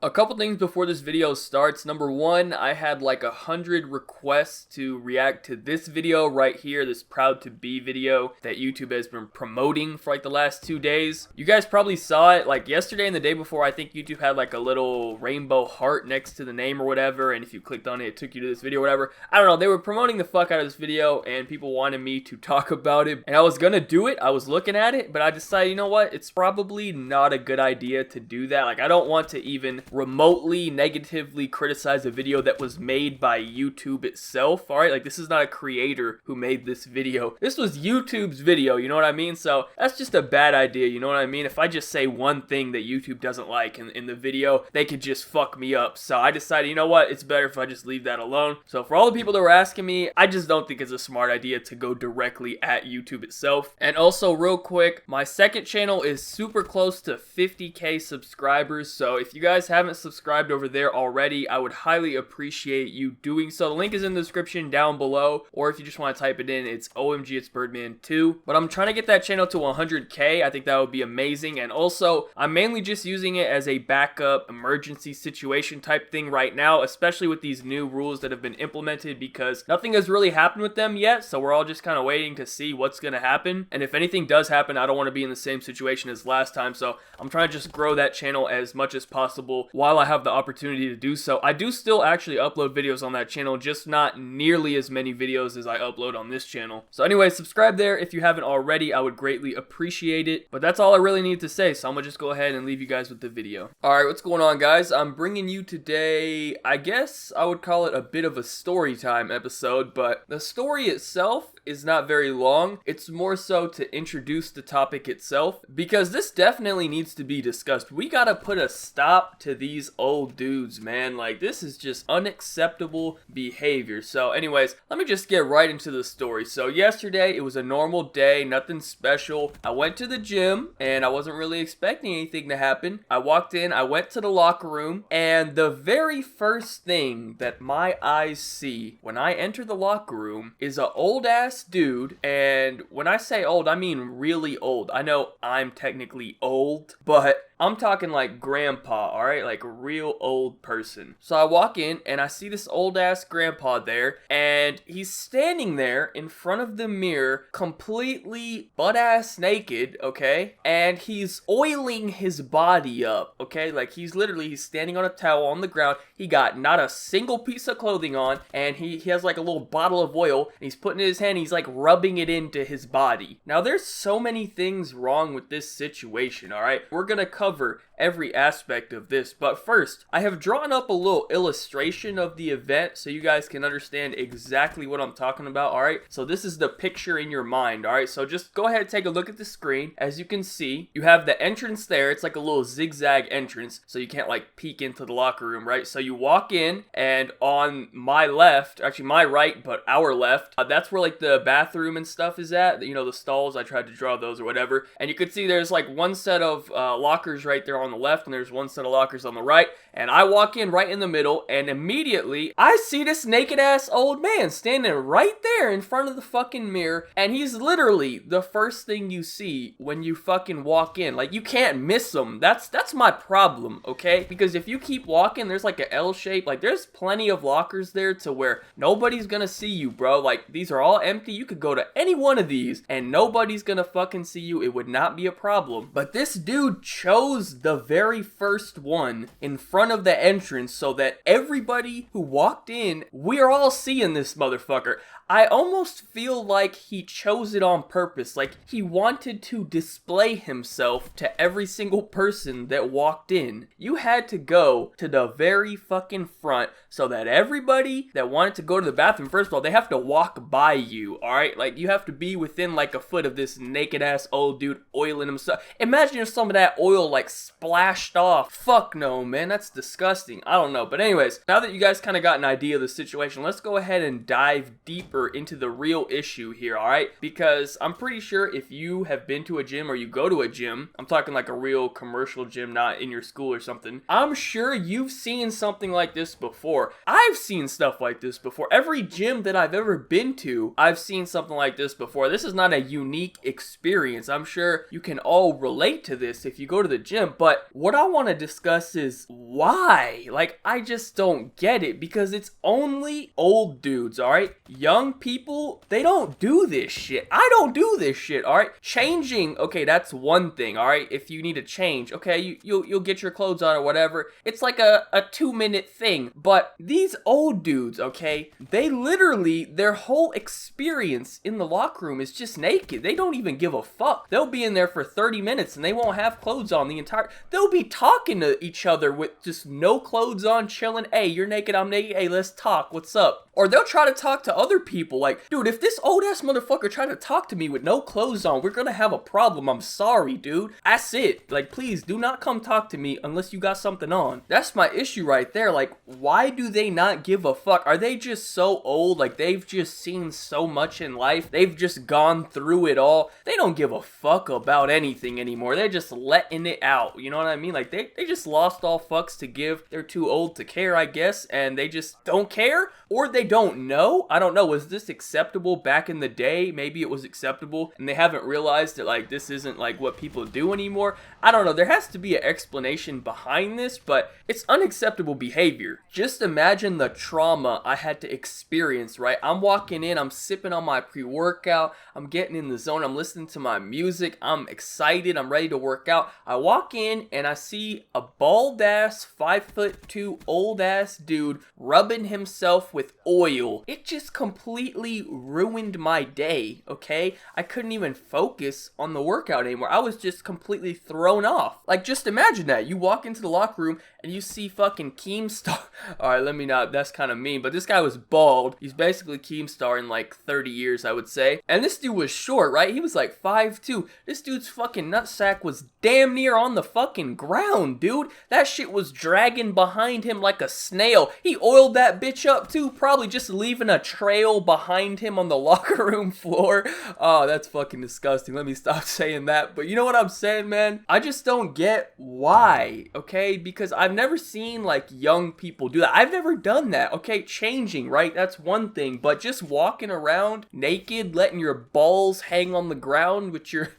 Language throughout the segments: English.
A couple things before this video starts. Number one, I had like 100 requests to react to this video right here, this Proud to Be video that YouTube has been promoting for like the last 2 days. You guys probably saw it like yesterday and the day before. I think YouTube had like a little rainbow heart next to the name or whatever, and if you clicked on it, it took you to this video or whatever. I don't know, they were promoting the fuck out of this video and people wanted me to talk about it, and I was gonna do it. I was looking at it, but I decided, you know what, it's probably not a good idea to do that. Like, I don't want to even remotely negatively criticize a video that was made by YouTube itself. All right, like, this is not a creator who made this video. This was YouTube's video, you know what I mean? So that's just a bad idea, you know what I mean? If I just say one thing that YouTube doesn't like in the video, they could just fuck me up. So I decided, you know what, it's better if I just leave that alone. So for all the people that were asking me, I just don't think it's a smart idea to go directly at YouTube itself. And also, real quick, my second channel is super close to 50k subscribers, so if you guys haven't subscribed over there already, I would highly appreciate you doing so. The link is in the description down below, or if you just want to type it in, it's OMG It's Birdman 2. But I'm trying to get that channel to 100k. I think that would be amazing. And also, I'm mainly just using it as a backup emergency situation type thing right now, especially with these new rules that have been implemented, because nothing has really happened with them yet, so we're all just kind of waiting to see what's going to happen. And if anything does happen, I don't want to be in the same situation as last time, so I'm trying to just grow that channel as much as possible while I have the opportunity to do so. I do still actually upload videos on that channel, just not nearly as many videos as I upload on this channel. So anyway, subscribe there if you haven't already. I would greatly appreciate it. But that's all I really need to say, so I'm gonna just go ahead and leave you guys with the video. Alright, what's going on, guys? I'm bringing you today, I guess I would call it a bit of a story time episode, but the story itself is not very long. It's more so to introduce the topic itself, because this definitely needs to be discussed. We gotta put a stop to these old dudes, man. Like, this is just unacceptable behavior. So anyways, let me just get right into the story. So yesterday, it was a normal day, nothing special. I went to the gym and I wasn't really expecting anything to happen. I walked in, I went to the locker room, and the very first thing that my eyes see when I enter the locker room is an old ass dude. And when I say old, I mean really old. I know I'm technically old, but I'm talking like grandpa, alright? Like a real old person. So I walk in and I see this old ass grandpa there, and he's standing there in front of the mirror, completely butt ass naked, okay? And he's oiling his body up, okay? Like, he's standing on a towel on the ground. He got not a single piece of clothing on, and he has like a little bottle of oil, and he's putting it in his hand, he's like rubbing it into his body. Now, there's so many things wrong with this situation, alright? We're gonna cover every aspect of this, but first, I have drawn up a little illustration of the event so you guys can understand exactly what I'm talking about, alright? So this is the picture in your mind, alright? So just go ahead and take a look at the screen. As you can see, you have the entrance there. It's like a little zigzag entrance, so you can't like peek into the locker room, right? So you walk in, and on my left, actually my right, but our left, that's where like the bathroom and stuff is at, you know, the stalls. I tried to draw those or whatever, and you could see there's like one set of lockers right there on the left, and there's one set of lockers on the right, and I walk in right in the middle, and immediately I see this naked ass old man standing right there in front of the fucking mirror, and he's literally the first thing you see when you fucking walk in. Like, you can't miss him. That's my problem, okay? Because if you keep walking, there's like a L shape, like there's plenty of lockers there to where nobody's gonna see you, bro. Like, these are all empty. You could go to any one of these and nobody's gonna fucking see you. It would not be a problem. But this dude chose the very first one in front of the entrance so that everybody who walked in, we're all seeing this motherfucker. I almost feel like he chose it on purpose. Like, he wanted to display himself to every single person that walked in. You had to go to the very fucking front so that everybody that wanted to go to the bathroom, first of all, they have to walk by you, alright? Like, you have to be within like a foot of this naked ass old dude oiling himself. Imagine if some of that oil like splashed off. Fuck no, man, that's disgusting. I don't know. But anyways, now that you guys kind of got an idea of the situation, let's go ahead and dive deeper into the real issue here, alright? Because I'm pretty sure if you have been to a gym or you go to a gym, I'm talking like a real commercial gym, not in your school or something, I'm sure you've seen something like this before. I've seen stuff like this before. Every gym that I've ever been to, I've seen something like this before. This is not a unique experience. I'm sure you can all relate to this if you go to the gym, but But what I want to discuss is why. Like, I just don't get it, because it's only old dudes, alright? Young people, they don't do this shit. I don't do this shit, alright? Changing, okay, that's one thing, alright? If you need to change, okay, you'll get your clothes on or whatever. It's like a 2-minute thing. But these old dudes, okay, they literally, their whole experience in the locker room is just naked. They don't even give a fuck. They'll be in there for 30 minutes and they won't have clothes on the entire, they'll be talking to each other with just no clothes on, chilling. Hey, you're naked, I'm naked. Hey, let's talk. What's up? Or they'll try to talk to other people. Like, dude, if this old ass motherfucker tried to talk to me with no clothes on, we're gonna have a problem. I'm sorry, dude. That's it. Like, please do not come talk to me unless you got something on. That's my issue right there. Like, why do they not give a fuck? Are they just so old? Like, they've just seen so much in life. They've just gone through it all. They don't give a fuck about anything anymore. They're just letting it out. You know what I mean? Like, they just lost all fucks to give. They're too old to care, I guess, and they just don't care, or they don't know. I don't know. Was this acceptable back in the day? Maybe it was acceptable and they haven't realized that, like, this isn't like what people do anymore. I don't know. There has to be an explanation behind this, but it's unacceptable behavior. Just imagine the trauma I had to experience, right? I'm walking in, I'm sipping on my pre-workout, I'm getting in the zone, I'm listening to my music, I'm excited, I'm ready to work out. I walk in and I see a bald ass 5'2" old ass dude rubbing himself with oil. It just completely ruined my day, okay? I couldn't even focus on the workout anymore. I was just completely thrown off. Like, just imagine that. You walk into the locker room and you see fucking Keemstar. Alright, let me not, that's kind of mean, but this guy was bald. He's basically Keemstar in like 30 years, I would say. And this dude was short, right? He was like 5'2". This dude's fucking nutsack was damn near on the fucking ground, dude. That shit was dragging behind him like a snail. He oiled that bitch up too, probably just leaving a trail behind him on the locker room floor. Oh, that's fucking disgusting. Let me stop saying that. But you know what I'm saying, man? I just don't get why, okay? Because I've never seen like young people do that. I've never done that, okay? Changing, right? That's one thing. But just walking around naked, letting your balls hang on the ground with your...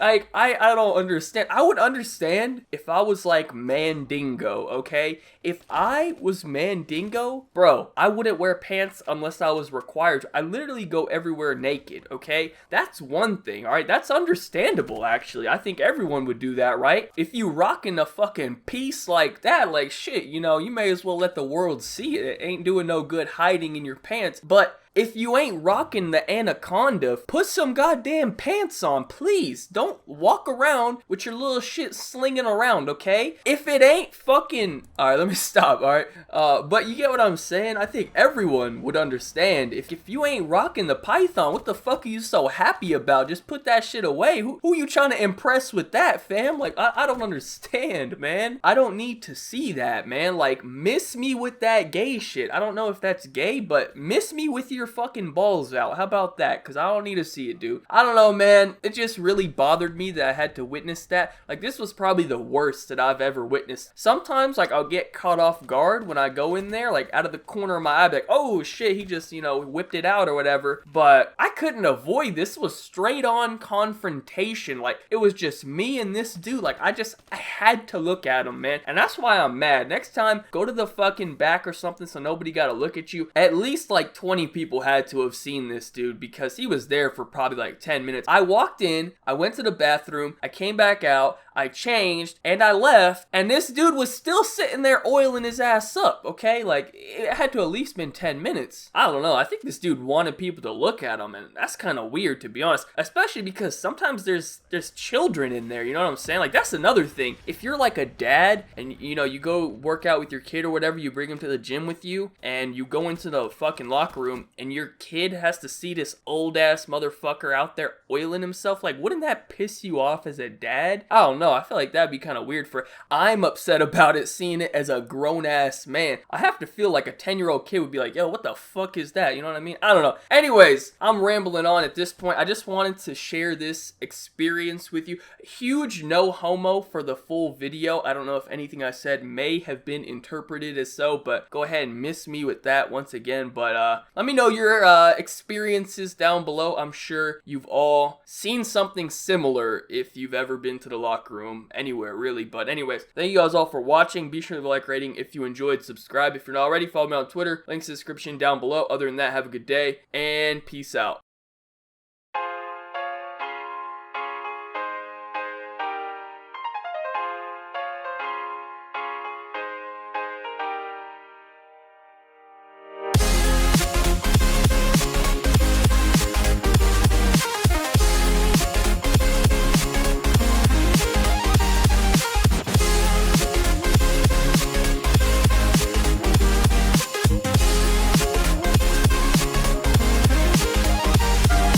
like, I don't understand. I would understand if I was like Mandingo, okay? If I was Mandingo, bro, I wouldn't wear pants unless I was required to. I literally go everywhere naked, okay? That's one thing, alright? That's understandable, actually. I think everyone would do that, right? If you rocking a fucking piece like that, like shit, you know, you may as well let the world see it. It ain't doing no good hiding in your pants. But if you ain't rocking the anaconda, put some goddamn pants on, please. Don't walk around with your little shit slinging around, okay? If it ain't fucking... Alright, let me stop, alright? But you get what I'm saying? I think everyone would understand. If you ain't rocking the python, what the fuck are you so happy about? Just put that shit away. Who you trying to impress with that, fam? Like, I don't understand, man. I don't need to see that, man. Like, miss me with that gay shit. I don't know if that's gay, but miss me with your fucking balls out. How about that? Because I don't need to see it, dude. I don't know, man. It just really bothered me that I had to witness that. Like, this was probably the worst that I've ever witnessed. Sometimes, like, I'll get caught off guard when I go in there, like, out of the corner of my eye, like, oh shit, he just, you know, whipped it out or whatever. But I couldn't avoid this. Was straight on confrontation. Like, it was just me and this dude. Like, I had to look at him, man. And that's why I'm mad. Next time, go to the fucking back or something so nobody gotta look at you. At least like 20 people had to have seen this dude because he was there for probably like 10 minutes. I walked in, I went to the bathroom, I came back out, I changed, and I left, and this dude was still sitting there oiling his ass up, okay? Like, it had to at least been 10 minutes. I don't know, I think this dude wanted people to look at him, and that's kind of weird, to be honest. Especially because sometimes there's children in there, you know what I'm saying? Like, that's another thing. If you're like a dad, and, you know, you go work out with your kid or whatever, you bring him to the gym with you, and you go into the fucking locker room, and your kid has to see this old-ass motherfucker out there oiling himself, like, wouldn't that piss you off as a dad? I don't know. I feel like that'd be kind of weird I'm upset about it, seeing it as a grown-ass man. I have to feel like a 10-year-old kid would be like, yo, what the fuck is that? You know what I mean? I don't know. Anyways, I'm rambling on at this point. I just wanted to share this experience with you. Huge no homo for the full video. I don't know if anything I said may have been interpreted as so, but go ahead and miss me with that once again. But let me know your experiences down below. I'm sure you've all seen something similar if you've ever been to the locker room. room, anywhere really. But anyways, thank you guys all for watching. Be sure to leave a like rating if you enjoyed. Subscribe if you're not already. Follow me on Twitter. Links in the description down below. Other than that, have a good day and peace out.